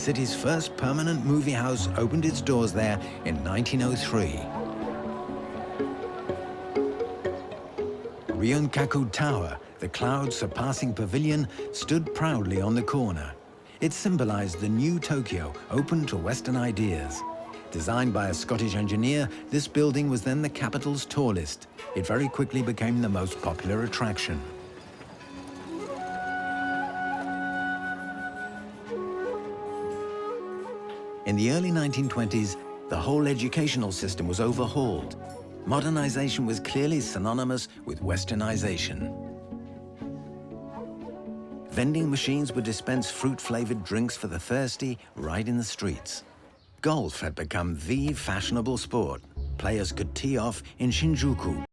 city's first permanent movie house opened its doors there in 1903. Ryunkaku Tower, the cloud-surpassing pavilion, stood proudly on the corner. It symbolized the new Tokyo, open to Western ideas. Designed by a Scottish engineer, this building was then the capital's tallest. It very quickly became the most popular attraction. In the early 1920s, the whole educational system was overhauled. Modernization was clearly synonymous with Westernization. Vending machines would dispense fruit-flavored drinks for the thirsty right in the streets. Golf had become the fashionable sport. Players could tee off in Shinjuku.